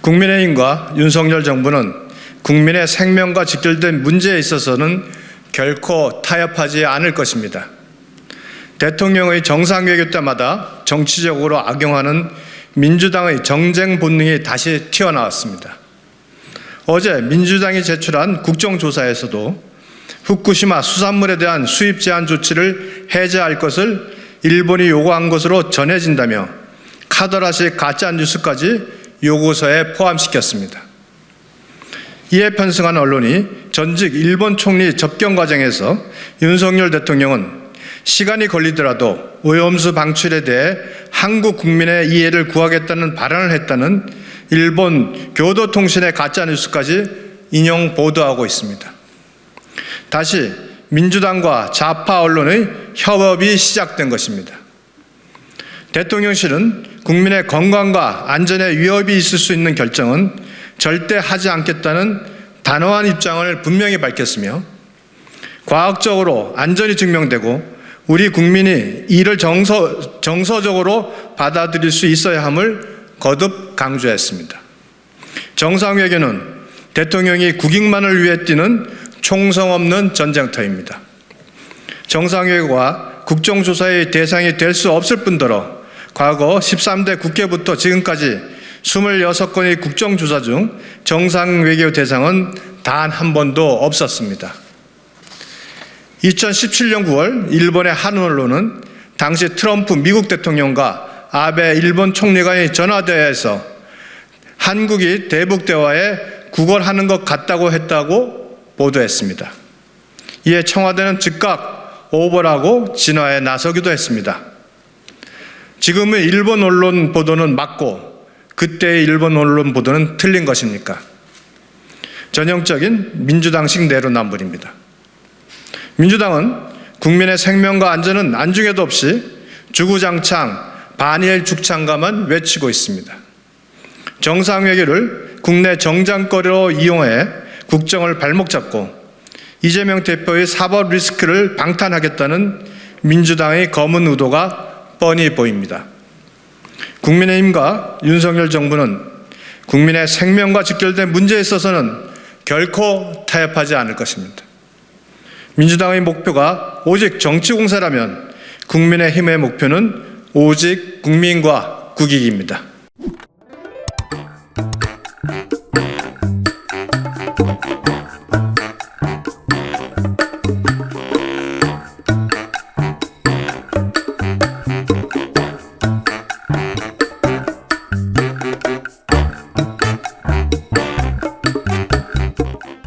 국민의힘과 윤석열 정부는 국민의 생명과 직결된 문제에 있어서는 결코 타협하지 않을 것입니다. 대통령의 정상외교 때마다 정치적으로 악용하는 민주당의 정쟁 본능이 다시 튀어나왔습니다. 어제 민주당이 제출한 국정조사에서도 후쿠시마 수산물에 대한 수입 제한 조치를 해제할 것을 일본이 요구한 것으로 전해진다며 카더라식 가짜뉴스까지 요구서에 포함시켰습니다. 이에 편승한 언론이 전직 일본 총리 접견 과정에서 윤석열 대통령은 시간이 걸리더라도 오염수 방출에 대해 한국 국민의 이해를 구하겠다는 발언을 했다는 일본 교도통신의 가짜뉴스까지 인용 보도하고 있습니다. 다시 민주당과 좌파 언론의 협업이 시작된 것입니다. 대통령실은 국민의 건강과 안전에 위협이 있을 수 있는 결정은 절대 하지 않겠다는 단호한 입장을 분명히 밝혔으며 과학적으로 안전이 증명되고 우리 국민이 이를 정서적으로 받아들일 수 있어야 함을 거듭 강조했습니다. 정상외교는 대통령이 국익만을 위해 뛰는 총성 없는 전쟁터입니다. 정상외교가 국정조사의 대상이 될 수 없을 뿐더러 과거 13대 국회부터 지금까지 26건의 국정조사 중 정상외교 대상은 단 한 번도 없었습니다. 2017년 9월 일본의 한 언론은 당시 트럼프 미국 대통령과 아베 일본 총리 간의 전화대화에서 한국이 대북 대화에 구걸하는 것 같다고 했다고 보도했습니다. 이에 청와대는 즉각 오보라고 진화에 나서기도 했습니다. 지금의 일본 언론 보도는 맞고 그때의 일본 언론 보도는 틀린 것입니까? 전형적인 민주당식 내로남불입니다. 민주당은 국민의 생명과 안전은 안중에도 없이 주구장창 반일 죽창가만 외치고 있습니다. 정상외교를 국내 정장거리로 이용해 국정을 발목 잡고 이재명 대표의 사법 리스크를 방탄하겠다는 민주당의 검은 의도가 뻔히 보입니다. 국민의힘과 윤석열 정부는 국민의 생명과 직결된 문제에 있어서는 결코 타협하지 않을 것입니다. 민주당의 목표가 오직 정치공세라면 국민의힘의 목표는 오직 국민과 국익입니다.